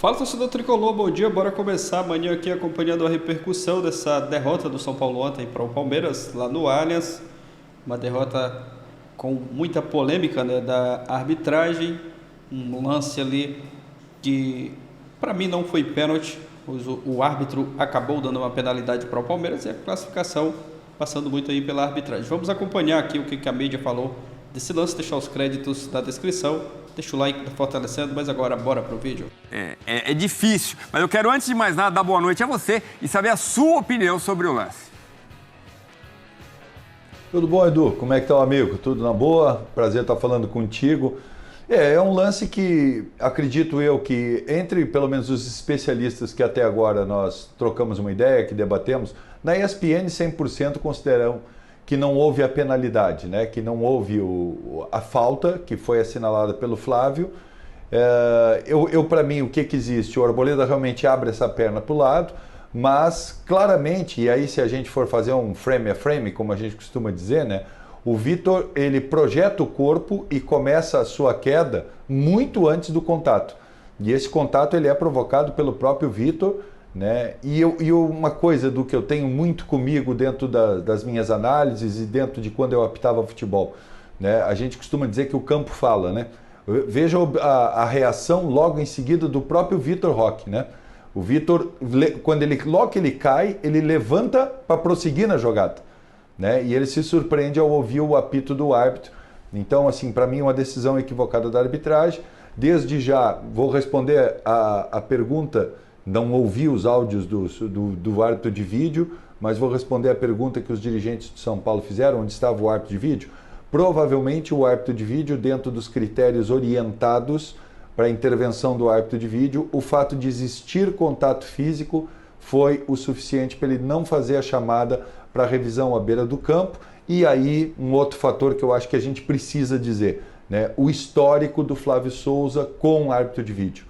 Fala, torcedor tricolor, bom dia. Bora começar amanhã aqui acompanhando a repercussão dessa derrota do São Paulo ontem para o Palmeiras lá no Allianz. Uma derrota com muita polêmica, né, da arbitragem. Um lance ali que para mim não foi pênalti. O árbitro acabou dando uma penalidade para o Palmeiras e a classificação passando muito aí pela arbitragem. Vamos acompanhar aqui o que a mídia falou desse lance, deixar os créditos na descrição. Deixa o like fortalecendo, mas agora bora pro vídeo. É difícil, mas eu quero, antes de mais nada, dar boa noite a você e saber a sua opinião sobre o lance. Tudo bom, Edu? Como é que tá o amigo? Tudo na boa? Prazer estar falando contigo. É um lance que, acredito eu, que entre pelo menos os especialistas que até agora nós trocamos uma ideia, que debatemos, na ESPN 100% consideram que não houve a penalidade, né? Que não houve a falta que foi assinalada pelo Flávio. Para mim, o que existe? O Arboleda realmente abre essa perna para o lado, mas claramente, e aí se a gente for fazer um frame a frame, como a gente costuma dizer, né? O Vitor, ele projeta o corpo e começa a sua queda muito antes do contato. E esse contato ele é provocado pelo próprio Vitor, né? E uma coisa do que eu tenho muito comigo dentro das minhas análises e dentro de quando eu apitava futebol, né? A gente costuma dizer que o campo fala, né? Veja a reação logo em seguida do próprio Vitor Roque, né? O Vitor, logo que ele cai, ele levanta para prosseguir na jogada, né? E ele se surpreende ao ouvir o apito do árbitro. Então, assim, para mim, uma decisão equivocada da arbitragem. Desde já, vou responder a pergunta. Não ouvi os áudios do árbitro de vídeo, mas vou responder a pergunta que os dirigentes de São Paulo fizeram, onde estava o árbitro de vídeo. Provavelmente o árbitro de vídeo, dentro dos critérios orientados para a intervenção do árbitro de vídeo, o fato de existir contato físico foi o suficiente para ele não fazer a chamada para revisão à beira do campo. E aí, um outro fator que eu acho que a gente precisa dizer, né? O histórico do Flávio Souza com o árbitro de vídeo.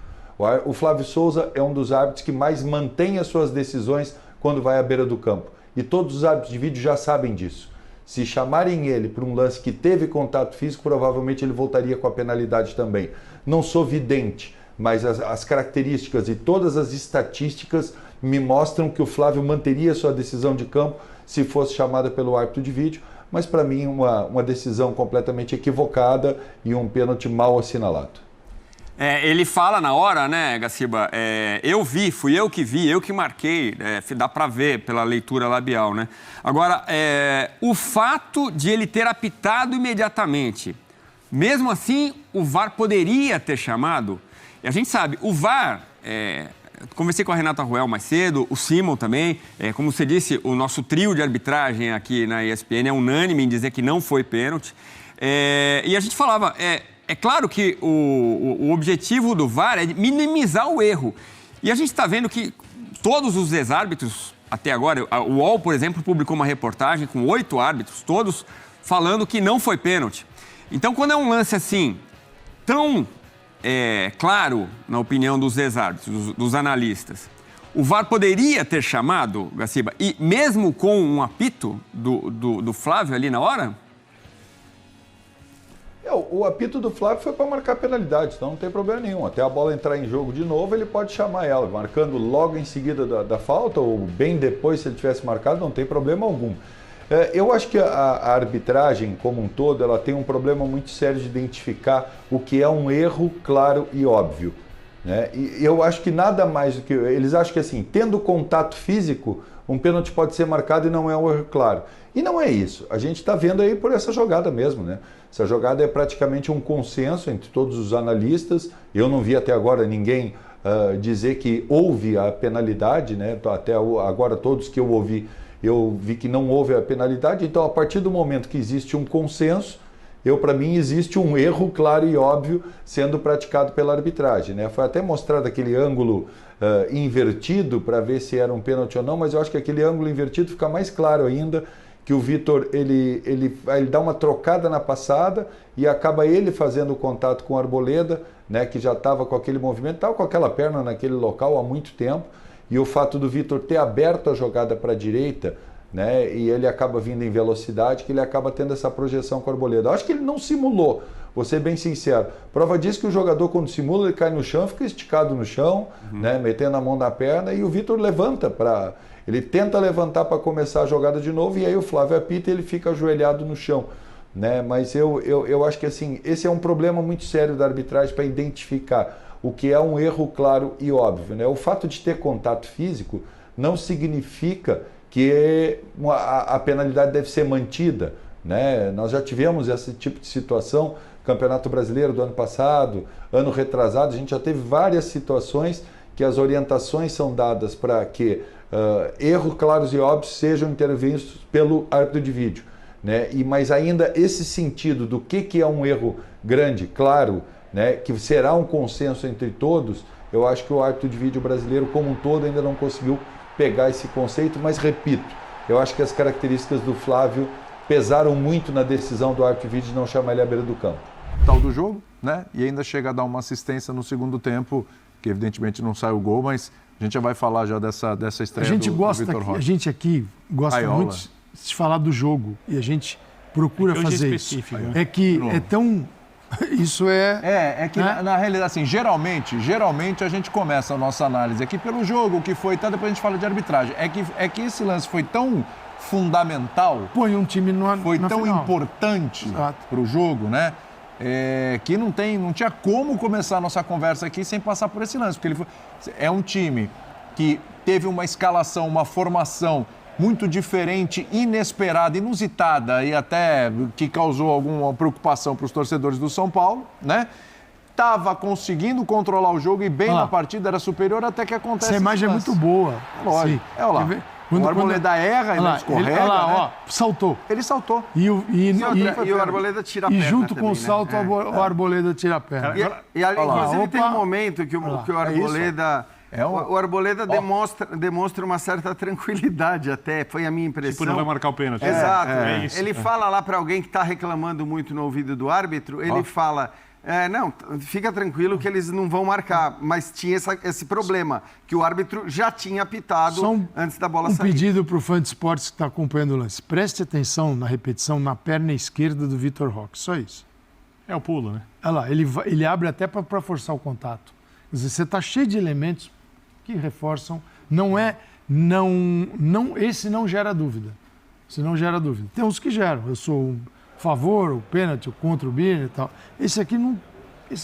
O Flávio Souza é um dos árbitros que mais mantém as suas decisões quando vai à beira do campo. E todos os árbitros de vídeo já sabem disso. Se chamarem ele para um lance que teve contato físico, provavelmente ele voltaria com a penalidade também. Não sou vidente, mas as características e todas as estatísticas me mostram que o Flávio manteria sua decisão de campo se fosse chamada pelo árbitro de vídeo. Mas para mim uma decisão completamente equivocada e um pênalti mal assinalado. Ele fala na hora, né, Gaciba? Fui eu que vi, eu que marquei, dá para ver pela leitura labial, né? Agora, o fato de ele ter apitado imediatamente, mesmo assim, o VAR poderia ter chamado. E a gente sabe, o VAR, conversei com a Renata Ruel mais cedo, o Simon também, como você disse, o nosso trio de arbitragem aqui na ESPN é unânime em dizer que não foi pênalti. E a gente falava... É claro que o objetivo do VAR é minimizar o erro. E a gente está vendo que todos os ex-árbitros, até agora, o UOL, por exemplo, publicou uma reportagem com 8 árbitros, todos falando que não foi pênalti. Então, quando é um lance assim, tão claro, na opinião dos ex-árbitros, dos analistas, o VAR poderia ter chamado, Gaciba, e mesmo com um apito do Flávio ali na hora? O apito do Flávio foi para marcar penalidade, então não tem problema nenhum. Até a bola entrar em jogo de novo, ele pode chamar ela, marcando logo em seguida da falta, ou bem depois, se ele tivesse marcado, não tem problema algum. Eu acho que a arbitragem, como um todo, ela tem um problema muito sério de identificar o que é um erro claro e óbvio, né? E eu acho que nada mais do que... Eles acham que, assim, tendo contato físico, um pênalti pode ser marcado e não é um erro claro. E não é isso. A gente está vendo aí por essa jogada mesmo, né? Essa jogada é praticamente um consenso entre todos os analistas. Eu não vi até agora ninguém dizer que houve a penalidade, né? Até agora todos que eu ouvi, eu vi que não houve a penalidade. Então, a partir do momento que existe um consenso, para mim existe um erro claro e óbvio sendo praticado pela arbitragem, né? Foi até mostrado aquele ângulo invertido para ver se era um pênalti ou não, mas eu acho que aquele ângulo invertido fica mais claro ainda, que o Vitor ele dá uma trocada na passada e acaba ele fazendo o contato com o Arboleda, né, que já estava com aquele movimento, estava com aquela perna naquele local há muito tempo, e o fato do Vitor ter aberto a jogada para a direita, né, e ele acaba vindo em velocidade, que ele acaba tendo essa projeção com o Arboleda. Eu acho que ele não simulou vou ser bem sincero. Prova disso que o jogador, quando simula, ele cai no chão, fica esticado no chão, né, metendo a mão na perna, e o Vitor levanta para... Ele tenta levantar para começar a jogada de novo, e aí o Flávio apita e ele fica ajoelhado no chão. Né? Mas eu acho que assim, esse é um problema muito sério da arbitragem para identificar o que é um erro claro e óbvio. Né? O fato de ter contato físico não significa que a penalidade deve ser mantida. Né? Nós já tivemos esse tipo de situação, Campeonato Brasileiro do ano passado, ano retrasado, a gente já teve várias situações que as orientações são dadas para que erros claros e óbvios sejam intervistos pelo árbitro de vídeo. Né? Mas ainda esse sentido do que é um erro grande, claro, né? Que será um consenso entre todos, eu acho que o árbitro de vídeo brasileiro como um todo ainda não conseguiu pegar esse conceito, mas repito, eu acho que as características do Flávio pesaram muito na decisão do árbitro de vídeo de não chamar ele à beira do campo. Tal do jogo, né? E ainda chega a dar uma assistência no segundo tempo, que evidentemente não sai o gol, mas a gente já vai falar já dessa estreia do Vitor Roque. A gente aqui gosta muito de falar do jogo e a gente procura fazer isso. É que é tão... Isso é que né? na realidade, assim, geralmente a gente começa a nossa análise aqui pelo jogo, o que foi, tá, depois a gente fala de arbitragem. É que esse lance foi tão fundamental, põe um time foi tão final. Importante para o jogo, né? Que não tinha como começar a nossa conversa aqui sem passar por esse lance, porque é um time que teve uma escalação, uma formação muito diferente, inesperada, inusitada e até que causou alguma preocupação para os torcedores do São Paulo, né? Estava conseguindo controlar o jogo e bem na partida, era superior até que acontece. Essa imagem é muito boa. Lógico. Olha lá. O Arboleda erra, ele escorrega, olha lá, né? ó, saltou. Ele saltou. E o Arboleda tira a perna. E junto também, com o salto, o Arboleda tira a perna. Inclusive tem um momento que o Arboleda... O Arboleda demonstra uma certa tranquilidade até, foi a minha impressão. Tipo, não vai marcar o pênalti. Exato. Ele fala lá para alguém que está reclamando muito no ouvido do árbitro, ele fala... não, fica tranquilo que eles não vão marcar, mas tinha esse problema, que o árbitro já tinha apitado antes da bola sair. Um pedido para o fã de esportes que está acompanhando o lance. Preste atenção na repetição na perna esquerda do Vitor Roque, só isso. É o pulo, né? Olha lá, ele abre até para forçar o contato. Quer dizer, você está cheio de elementos que reforçam, esse não gera dúvida. Esse não gera dúvida. Tem uns que geram, eu sou favor, o pênalti, o contra o Birner e tal. Esse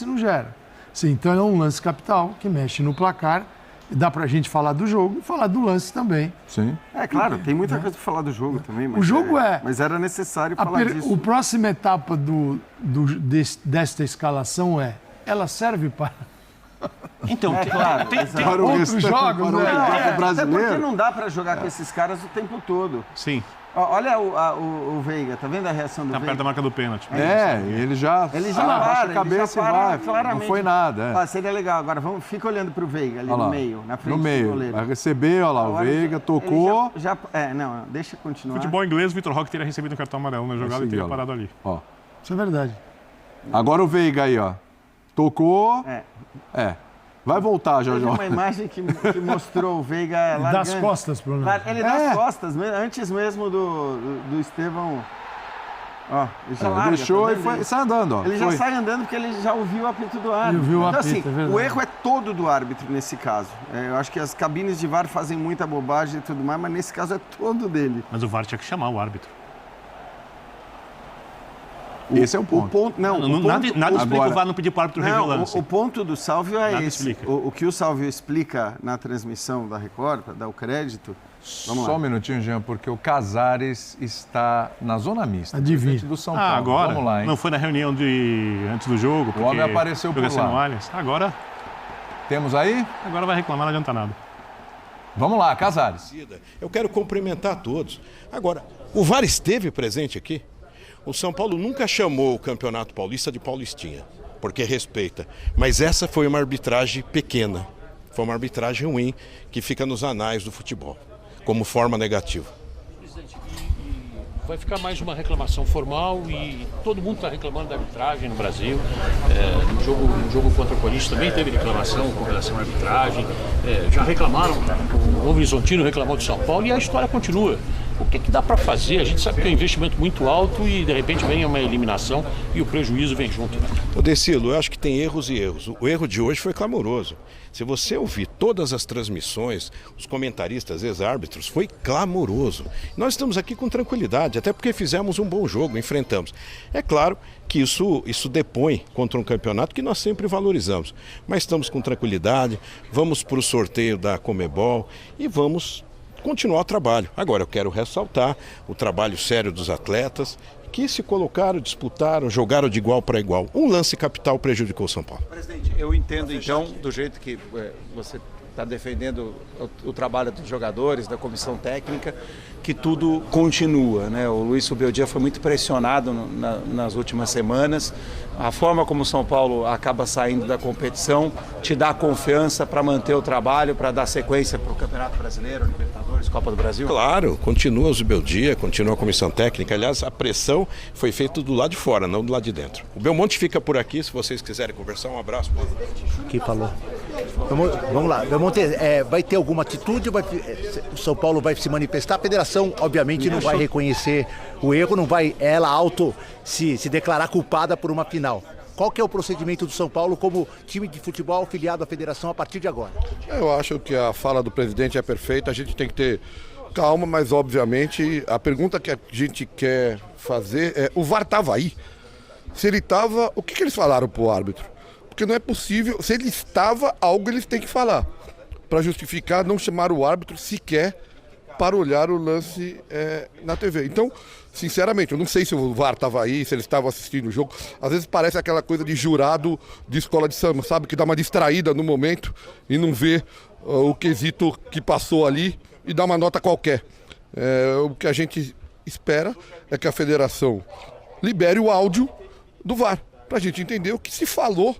não gera. Então é um lance capital que mexe no placar. Dá pra gente falar do jogo e falar do lance também. Sim. Claro, tem muita coisa pra falar do jogo também. Mas o jogo mas era necessário falar disso. A próxima etapa desta escalação ela serve para... Então, claro, tem outros jogos, né? Brasileiro. Porque não dá pra jogar com esses caras o tempo todo. Sim. Olha o Veiga, tá vendo a reação do Veiga? Tá perto da marca do pênalti. Ele já para a cabeça e vai. Claramente. Não foi nada. Seria legal. Agora, fica olhando pro Veiga ali no meio, na frente do goleiro. Vai receber, olha lá, o Veiga tocou. Deixa continuar. Futebol inglês, o Vitor Roque teria recebido um cartão amarelo na jogada e teria parado ali. Ó. Isso é verdade. Agora o Veiga aí, ó. Tocou. Vai voltar, Jorge. Tem uma imagem que mostrou o Veiga largando. Das costas, pro lado. Ele das costas, antes mesmo do Estevão. Ó, ele já larga, deixou e sai andando, ó. Ele já sai andando porque ele já ouviu o apito do árbitro. Ele ouviu o apito, assim, é verdade. o erro é todo do árbitro nesse caso. Eu acho que as cabines de VAR fazem muita bobagem e tudo mais, mas nesse caso é todo dele. Mas o VAR tinha que chamar o árbitro. Esse é o ponto. Nada explica o VAR não pedir para o árbitro rever o lance. O ponto do Sálvio é nada esse. O que o Sálvio explica na transmissão da Record, para dar o crédito... Só um minutinho, Jean, porque o Casares está na zona mista. Adivinha. Do São Paulo. Agora? Vamos lá, hein? Não foi na reunião antes do jogo? O homem apareceu por lá. Agora... Temos aí? Agora vai reclamar, não adianta nada. Vamos lá, Casares. Eu quero cumprimentar a todos. Agora, o VAR esteve presente aqui? O São Paulo nunca chamou o Campeonato Paulista de Paulistinha, porque respeita. Mas essa foi uma arbitragem pequena. Foi uma arbitragem ruim que fica nos anais do futebol, como forma negativa. Presidente, vai ficar mais uma reclamação formal e todo mundo está reclamando da arbitragem no Brasil. No jogo contra o Corinthians também teve reclamação com relação à arbitragem. Já reclamaram, o Novo Horizontino reclamou do São Paulo e a história continua. o que dá para fazer? A gente sabe que é um investimento muito alto e de repente vem uma eliminação e o prejuízo vem junto. Ô Decilo, eu acho que tem erros e erros. O erro de hoje foi clamoroso. Se você ouvir todas as transmissões, os comentaristas, ex-árbitros, foi clamoroso. Nós estamos aqui com tranquilidade, até porque fizemos um bom jogo, enfrentamos. É claro que isso depõe contra um campeonato que nós sempre valorizamos. Mas estamos com tranquilidade, vamos para o sorteio da Conmebol e vamos continuar o trabalho. Agora, eu quero ressaltar o trabalho sério dos atletas que se colocaram, disputaram, jogaram de igual para igual. Um lance capital prejudicou o São Paulo. Presidente, eu entendo então, do jeito que você está defendendo o trabalho dos jogadores, da comissão técnica, que tudo continua, né? O Luiz Subeldia foi muito pressionado nas últimas semanas. A forma como o São Paulo acaba saindo da competição te dá confiança para manter o trabalho, para dar sequência para o Campeonato Brasileiro, Libertadores, Copa do Brasil? Claro, continua o Subeldia, continua a comissão técnica. Aliás, a pressão foi feita do lado de fora, não do lado de dentro. O Belmonte fica por aqui, se vocês quiserem conversar. Um abraço. Que falou. Vamos lá, Belmonte, vai ter alguma atitude? O São Paulo vai se manifestar? A federação, obviamente, não vai reconhecer o erro, não vai ela se declarar culpada por uma final. Qual que é o procedimento do São Paulo como time de futebol afiliado à federação a partir de agora? Eu acho que a fala do presidente é perfeita, a gente tem que ter calma, mas obviamente a pergunta que a gente quer fazer é, o VAR estava aí? Se ele estava, o que eles falaram para o árbitro? Porque não é possível, se ele estava, algo eles têm que falar, para justificar não chamar o árbitro sequer para olhar o lance na TV. Então, sinceramente, eu não sei se o VAR estava aí, se eles estavam assistindo o jogo. Às vezes parece aquela coisa de jurado de escola de samba, sabe? Que dá uma distraída no momento e não vê o quesito que passou ali e dá uma nota qualquer. O que a gente espera é que a federação libere o áudio do VAR, para a gente entender o que se falou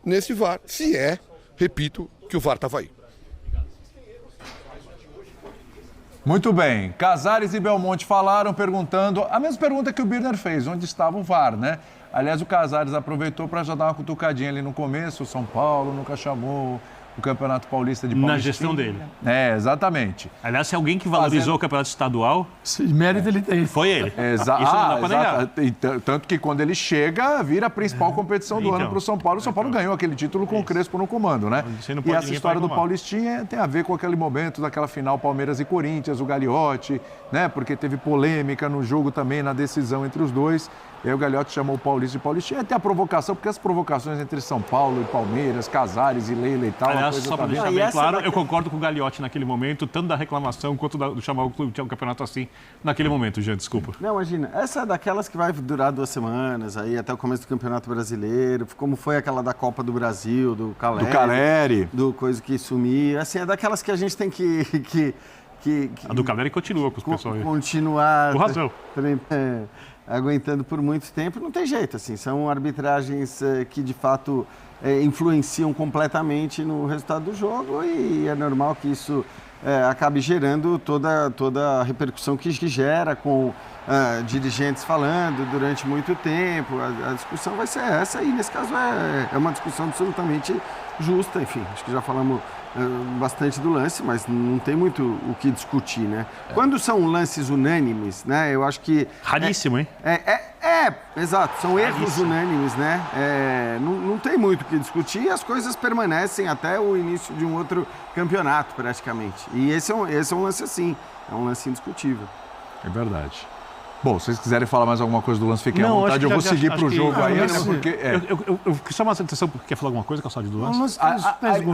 nesse VAR. Se repito, que o VAR estava aí. Muito bem. Casares e Belmonte falaram perguntando a mesma pergunta que o Birner fez, onde estava o VAR, né? Aliás, o Casares aproveitou para já dar uma cutucadinha ali no começo. O São Paulo nunca chamou o Campeonato Paulista de Paulistinha. Na gestão dele. Exatamente. Aliás, se alguém que valorizou o Campeonato Estadual... Mérito ele tem. Foi ele. Isso não dá para negar. Tanto que quando ele chega, vira a principal competição do ano para o São Paulo. O São Paulo ganhou aquele título com o Crespo no comando, né? E essa história do Paulistinha tem a ver com aquele momento daquela final Palmeiras e Corinthians, o Gagliotti, né? Porque teve polêmica no jogo também, na decisão entre os dois. E aí o Gagliotti chamou o Paulista de Paulistinha. Até a provocação, porque as provocações entre São Paulo e Palmeiras, Casares e Leila e tal... Aliás, só para deixar bem claro, eu concordo com o Gagliotti naquele momento, tanto da reclamação quanto do chamar o clube de um campeonato assim, naquele momento, Jean, desculpa. Não, imagina, essa é daquelas que vai durar 2 semanas, aí até o começo do Campeonato Brasileiro, como foi aquela da Copa do Brasil, do Caleri. Do coisa que sumia, assim, é daquelas que a gente tem que a do Caleri continua com os pessoal aí. Continuar... Com razão. Aguentando por muito tempo, não tem jeito, assim, são arbitragens que de fato influenciam completamente no resultado do jogo e é normal que isso acabe gerando toda a repercussão que gera com dirigentes falando durante muito tempo. A discussão vai ser essa e nesse caso é uma discussão absolutamente justa, enfim, acho que já falamos bastante do lance, mas não tem muito o que discutir, né? Quando são lances unânimes, né? Eu acho que... Raríssimo, hein? Exato, são erros unânimes, né? Não tem muito o que discutir e as coisas permanecem até o início de um outro campeonato, praticamente. E esse é um lance assim, é um lance indiscutível. É verdade. Bom, se vocês quiserem falar mais alguma coisa do lance, fiquem à vontade. Eu vou seguir para o jogo aí, né? Porque... Eu chamo a atenção porque quer falar alguma coisa, Calçado, do lance?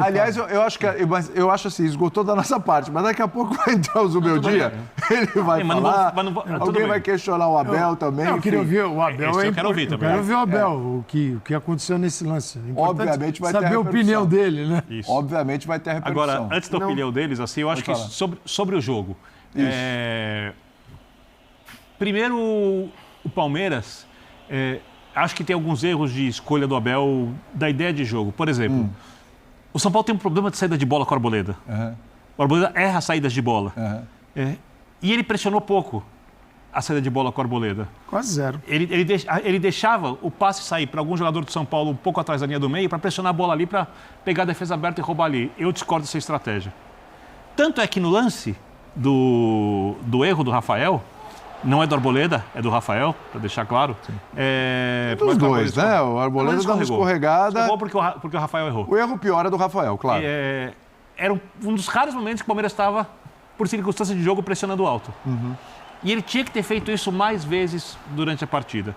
Aliás, eu acho assim, esgotou da nossa parte, mas daqui a pouco vai entrar o Zubeldia, ele vai falar, alguém vai questionar o Abel também. Eu queria ouvir o Abel. Eu quero ouvir também. Eu quero ouvir o Abel, o que aconteceu nesse lance. Obviamente vai ter saber a opinião dele, né? Isso. Obviamente vai ter a repercussão. Agora, antes da opinião deles, assim, eu acho que sobre o jogo... Primeiro, o Palmeiras, acho que tem alguns erros de escolha do Abel, da ideia de jogo. Por exemplo, o São Paulo tem um problema de saída de bola com o Arboleda. O Arboleda erra saídas de bola. E ele pressionou pouco a saída de bola com o Arboleda. Quase zero. Ele deixava o passe sair para algum jogador do São Paulo um pouco atrás da linha do meio para pressionar a bola ali, para pegar a defesa aberta e roubar ali. Eu discordo dessa estratégia. Tanto é que no lance, do erro do Rafael, não é do Arboleda, é do Rafael, para deixar claro. Dos dois, né? O Arboleda dá uma escorregada. Escorregou porque o Rafael errou. O erro pior é do Rafael, claro. Era um dos raros momentos que o Palmeiras estava, por circunstância de jogo, pressionando alto. E ele tinha que ter feito isso mais vezes durante a partida.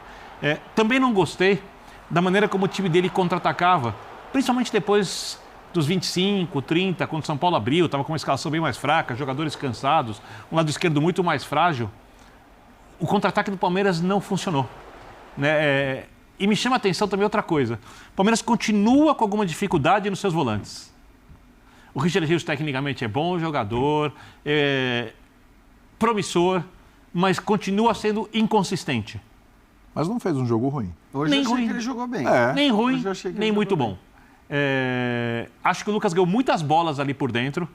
Também não gostei da maneira como o time dele contra-atacava, principalmente depois dos 25, 30, quando o São Paulo abriu, estava com uma escalação bem mais fraca, jogadores cansados, um lado esquerdo muito mais frágil. O contra-ataque do Palmeiras não funcionou. Né? E me chama a atenção também outra coisa. O Palmeiras continua com alguma dificuldade nos seus volantes. O Richard Rios tecnicamente é bom jogador, promissor, mas continua sendo inconsistente. Mas não fez um jogo ruim. Hoje nem eu achei ruim. que ele jogou bem. Nem ruim, nem muito bom. Acho que o Lucas ganhou muitas bolas ali por dentro.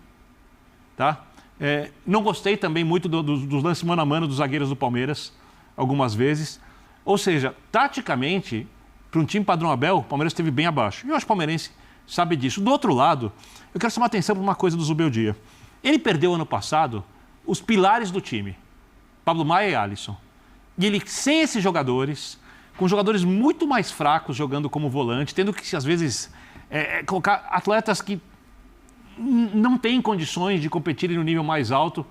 Tá? Não gostei também muito dos lances mano a mano dos zagueiros do Palmeiras, algumas vezes. Ou seja, taticamente, para um time padrão Abel, o Palmeiras esteve bem abaixo. E eu acho que o palmeirense sabe disso. Do outro lado, eu quero chamar a atenção para uma coisa do Zubeldia. Ele perdeu ano passado os pilares do time, Pablo Maia e Alisson. E ele, sem esses jogadores, com jogadores muito mais fracos jogando como volante, tendo que, às vezes, colocar atletas que não têm condições de competirem no nível mais alto,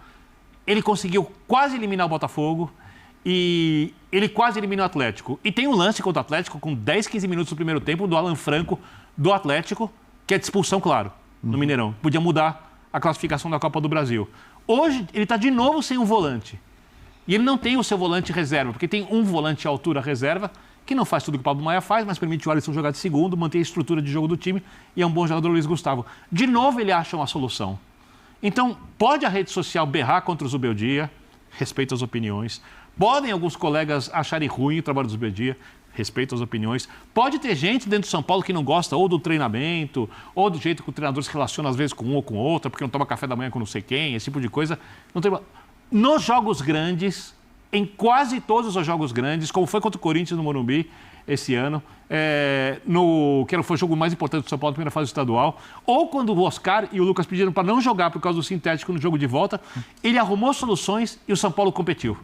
ele conseguiu quase eliminar o Botafogo e ele quase eliminou o Atlético. E tem um lance contra o Atlético, com 10, 15 minutos do primeiro tempo, do Alan Franco, do Atlético, que é de expulsão, claro, no Mineirão. Podia mudar a classificação da Copa do Brasil. Hoje, ele está de novo sem um volante. E ele não tem o seu volante reserva, porque tem um volante à altura reserva, que não faz tudo que o Pablo Maia faz, mas permite o Alisson jogar de segundo, manter a estrutura de jogo do time, e é um bom jogador, Luiz Gustavo. De novo, ele acha uma solução. Então, pode a rede social berrar contra o Zubeldia, respeito às opiniões. Podem alguns colegas acharem ruim o trabalho do Zubeldia, respeito às opiniões. Pode ter gente dentro do São Paulo que não gosta ou do treinamento, ou do jeito que o treinador se relaciona às vezes com um ou com outro, porque não toma café da manhã com não sei quem, esse tipo de coisa. Não tem... Nos jogos grandes, em quase todos os jogos grandes, como foi contra o Corinthians no Morumbi esse ano, que foi o jogo mais importante do São Paulo na primeira fase estadual, ou quando o Oscar e o Lucas pediram para não jogar por causa do sintético no jogo de volta, ele arrumou soluções e o São Paulo competiu.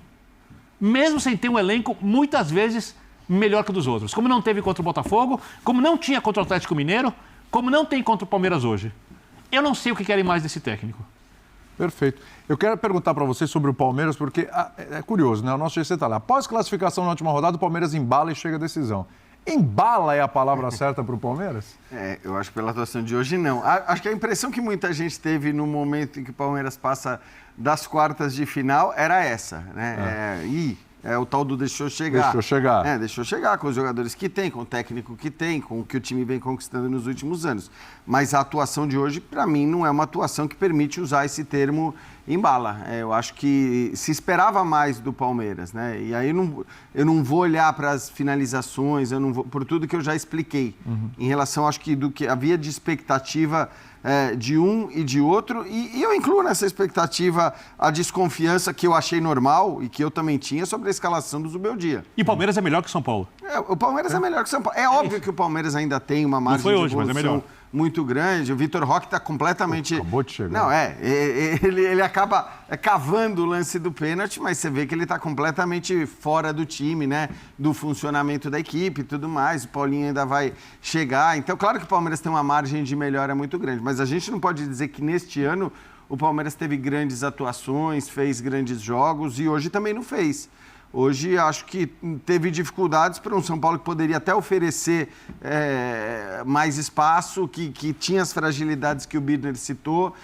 Mesmo sem ter um elenco, muitas vezes, melhor que o dos outros. Como não teve contra o Botafogo, como não tinha contra o Atlético Mineiro, como não tem contra o Palmeiras hoje. Eu não sei o que querem mais desse técnico. Perfeito. Eu quero perguntar para vocês sobre o Palmeiras, porque é curioso, né? O nosso GC está lá. Após classificação na última rodada, o Palmeiras embala e chega à decisão. Embala é a palavra certa para o Palmeiras? Eu acho que pela atuação de hoje, não. Acho que a impressão que muita gente teve no momento em que o Palmeiras passa das quartas de final era essa, né? O tal do deixou chegar. Deixou chegar. Deixou chegar com os jogadores que tem, com o técnico que tem, com o que o time vem conquistando nos últimos anos. Mas a atuação de hoje, para mim, não é uma atuação que permite usar esse termo embala. Eu acho que se esperava mais do Palmeiras, né? E aí eu não vou olhar para as finalizações, por tudo que eu já expliquei. Em relação, acho que do que havia de expectativa de um e de outro, e eu incluo nessa expectativa a desconfiança que eu achei normal e que eu também tinha sobre a escalação do Zubeldia. E o Palmeiras é melhor que o São Paulo. O Palmeiras é melhor que o São Paulo. É óbvio que o Palmeiras ainda tem uma margem de evolução muito grande. O Vitor Roque está completamente... Acabou de chegar. Não, ele acaba cavando o lance do pênalti, mas você vê que ele está completamente fora do time, né? Do funcionamento da equipe e tudo mais. O Paulinho ainda vai chegar. Então, claro que o Palmeiras tem uma margem de melhora muito grande, mas a gente não pode dizer que neste ano o Palmeiras teve grandes atuações, fez grandes jogos e hoje também não fez. Hoje acho que teve dificuldades para um São Paulo que poderia até oferecer mais espaço, que tinha as fragilidades que o Birner citou.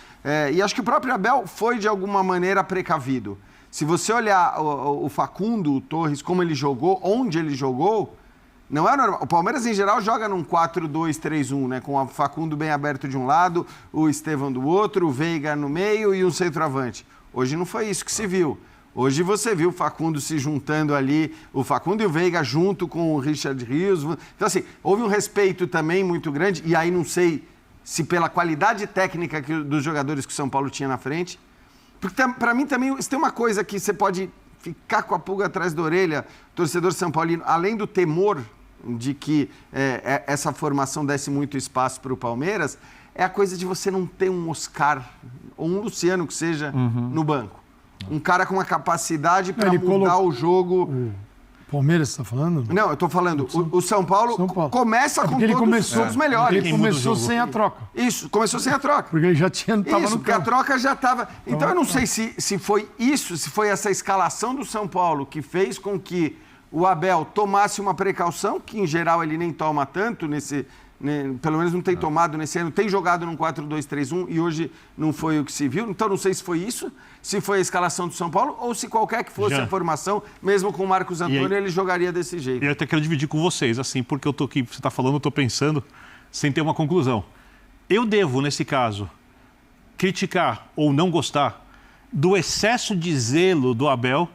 E acho que o próprio Abel foi, de alguma maneira, precavido. Se você olhar o Facundo, o Torres, como ele jogou, onde ele jogou, não é normal. O Palmeiras, em geral, joga num 4-2-3-1, né? Com o Facundo bem aberto de um lado, o Estevão do outro, o Veiga no meio e um centroavante. Hoje não foi isso que se viu. Hoje você viu o Facundo se juntando ali, o Facundo e o Veiga junto com o Richard Rios. Então, assim, houve um respeito também muito grande, e aí não sei se pela qualidade técnica dos jogadores que o São Paulo tinha na frente. Porque, para mim, também, se tem uma coisa que você pode ficar com a pulga atrás da orelha, torcedor são paulino, além do temor de que essa formação desse muito espaço para o Palmeiras, é a coisa de você não ter um Oscar, ou um Luciano que seja, no banco. Um cara com uma capacidade para Ele mudar o jogo. O Palmeiras, você está falando? Não, eu estou falando, o São Paulo começa com todos os melhores. Ele começou sem a troca. Isso, começou sem a troca. Porque ele já estava no campo. Porque a troca já estava... Então, eu não sei se foi isso, se foi essa escalação do São Paulo que fez com que o Abel tomasse uma precaução, que em geral ele nem toma tanto nesse... pelo menos não tem tomado nesse ano, tem jogado num 4-2-3-1 e hoje não foi o que se viu. Então, não sei se foi isso, se foi a escalação do São Paulo ou se qualquer que fosse a formação, mesmo com o Marcos Antônio, ele jogaria desse jeito. E eu até quero dividir com vocês, assim, porque eu tô aqui, você está falando, eu estou pensando, sem ter uma conclusão. Eu devo, nesse caso, criticar ou não gostar do excesso de zelo do Abel,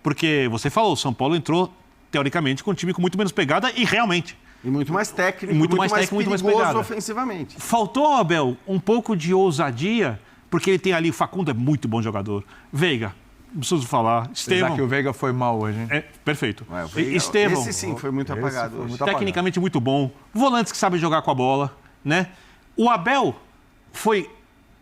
porque você falou, o São Paulo entrou, teoricamente, com um time com muito menos pegada e realmente... E muito mais técnico, muito mais perigoso ofensivamente. Faltou ao Abel um pouco de ousadia, porque ele tem ali, o Facundo é muito bom jogador. Veiga, não preciso falar. Estevão. Apesar que o Veiga foi mal hoje, hein? Perfeito. Veiga, Estevão. Esse sim foi muito apagado. Foi muito tecnicamente muito bom. Volantes que sabem jogar com a bola, né? O Abel foi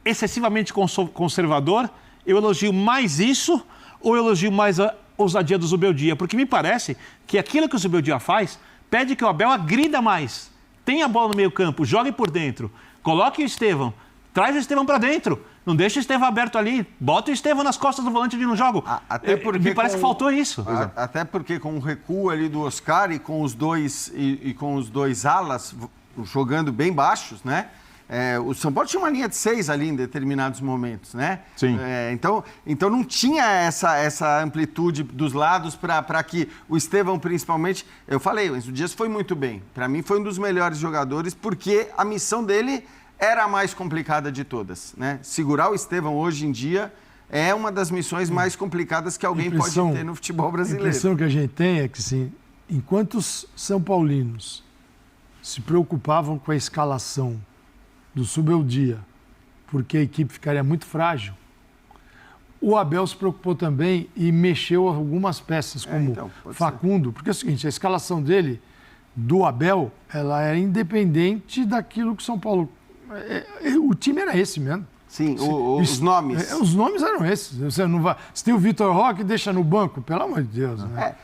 excessivamente conservador. Eu elogio mais isso ou eu elogio mais a ousadia do Zubeldia? Porque me parece que aquilo que o Zubeldia faz pede que o Abel agrida mais. Tenha a bola no meio campo, jogue por dentro. Coloque o Estevão. Traz o Estevão para dentro. Não deixa o Estevão aberto ali. Bota o Estevão nas costas do volante de no jogo. Até porque me parece que faltou isso. Até porque com o recuo ali do Oscar e com os dois alas jogando bem baixos, né? O São Paulo tinha uma linha de 6 ali em determinados momentos, né? Sim. Então não tinha essa amplitude dos lados para que o Estevão, principalmente... Eu falei, o Enzo Dias foi muito bem. Para mim foi um dos melhores jogadores porque a missão dele era a mais complicada de todas, né? Segurar o Estevão hoje em dia é uma das missões mais complicadas que alguém pode ter no futebol brasileiro. A impressão que a gente tem é que, sim, enquanto os São Paulinos se preocupavam com a escalação do Zubeldia, porque a equipe ficaria muito frágil, o Abel se preocupou também e mexeu algumas peças, como Facundo, porque é o seguinte, a escalação dele, do Abel, ela era independente daquilo que o São Paulo... O time era esse mesmo. Sim, os nomes. Os nomes eram esses. Você não vai... Se tem o Vitor Roque, deixa no banco, pelo amor de Deus. Né?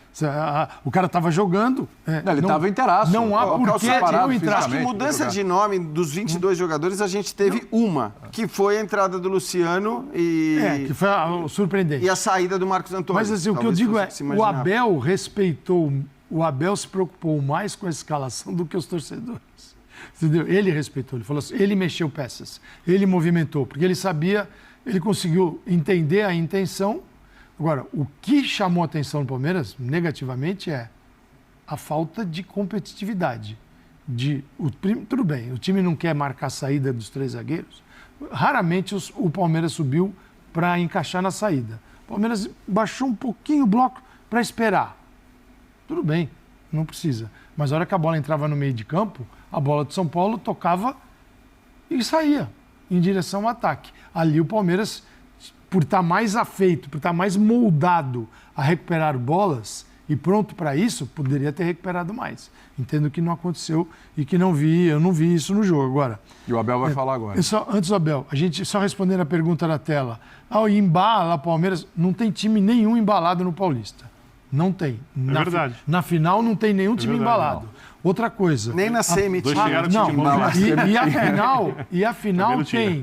O cara estava jogando. Ele estava inteiraço. Não há porquê não entrar. Acho que mudança de nome dos 22 jogadores, a gente teve uma, que foi a entrada do Luciano e... que foi surpreendente. E a saída do Marcos Antônio. Mas assim, o que eu digo é, o Abel respeitou, o Abel se preocupou mais com a escalação do que os torcedores. Entendeu? Ele respeitou, ele falou assim, ele mexeu peças, ele movimentou, porque ele sabia, ele conseguiu entender a intenção. Agora, o que chamou a atenção no Palmeiras, negativamente, é a falta de competitividade. Tudo bem, o time não quer marcar a saída dos 3 zagueiros, raramente o Palmeiras subiu para encaixar na saída. O Palmeiras baixou um pouquinho o bloco para esperar. Tudo bem, não precisa. Mas a hora que a bola entrava no meio de campo, a bola do São Paulo tocava e saía em direção ao ataque. Ali o Palmeiras, por estar mais afeito, por estar mais moldado a recuperar bolas e pronto para isso, poderia ter recuperado mais. Entendo que não aconteceu e que eu não vi isso no jogo. Agora, e o Abel vai falar agora. Antes do Abel, a gente só respondendo a pergunta na tela. Embala Palmeiras, não tem time nenhum embalado no Paulista. Não tem. Verdade. Na final não tem nenhum time embalado. Não. Outra coisa. Nem na semi. E a final tem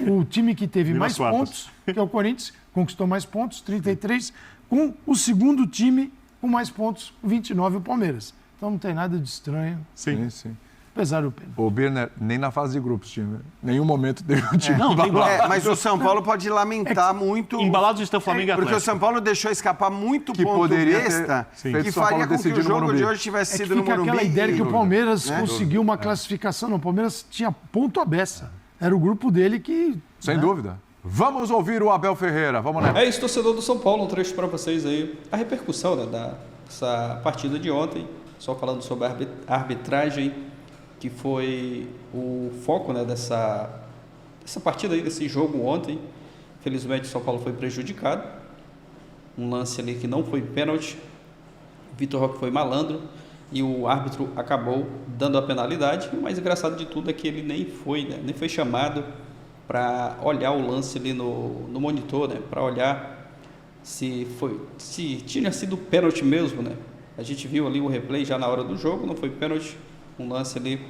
o time que teve mais pontos, que é o Corinthians, conquistou mais pontos, 33, com o segundo time com mais pontos, 29, o Palmeiras. Então não tem nada de estranho. Sim. Apesar do pênalti. O Birner, nem na fase de grupos, time. Nenhum momento teve um time mas o São Paulo pode lamentar muito... Embalados estão Flamengo e Atlético. Porque o São Paulo deixou escapar muito ponto besta, que faria com que o jogo de hoje tivesse sido no Morumbi. Aquela ideia que o Palmeiras conseguiu uma classificação. Não, o Palmeiras tinha ponto à beça. Era o grupo dele que... Sem dúvida. Vamos ouvir o Abel Ferreira. Vamos nessa. É isso, torcedor do São Paulo. Um trecho para vocês aí. A repercussão dessa partida de ontem. Só falando sobre a arbitragem, que foi o foco, né, dessa partida aí, desse jogo ontem. Infelizmente o São Paulo foi prejudicado. Um lance ali que não foi pênalti. Vitor Roque foi malandro e o árbitro acabou dando a penalidade. E o mais engraçado de tudo é que ele nem foi chamado para olhar o lance ali no monitor, né, para olhar se tinha sido pênalti mesmo, né? A gente viu ali o replay já na hora do jogo, não foi pênalti, um lance ali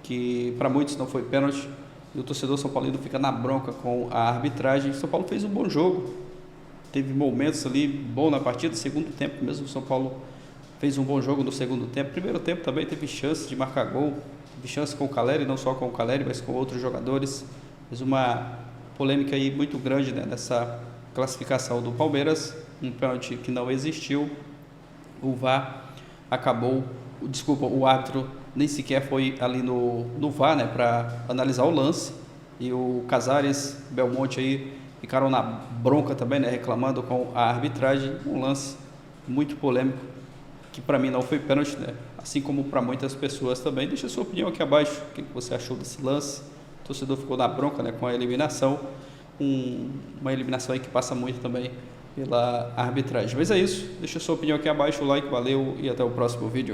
que para muitos não foi pênalti, e o torcedor São Paulino fica na bronca com a arbitragem. O São Paulo fez um bom jogo, teve momentos ali bom na partida, segundo tempo mesmo o São Paulo fez um bom jogo no segundo tempo. Primeiro tempo também teve chance de marcar gol, teve chance com o Caleri, não só com o Caleri, mas com outros jogadores. Fez uma polêmica aí muito grande, né, nessa classificação do Palmeiras, um pênalti que não existiu. O VAR acabou, o árbitro nem sequer foi ali no VAR, né, para analisar o lance, e o Casares, Belmonte aí ficaram na bronca também, né, reclamando com a arbitragem. Um lance muito polêmico, que para mim não foi pênalti, né, assim como para muitas pessoas também. Deixa a sua opinião aqui abaixo, o que você achou desse lance. O torcedor ficou na bronca, né, com a eliminação, uma eliminação aí que passa muito também pela arbitragem. Mas é isso, deixa a sua opinião aqui abaixo, o like, valeu e até o próximo vídeo.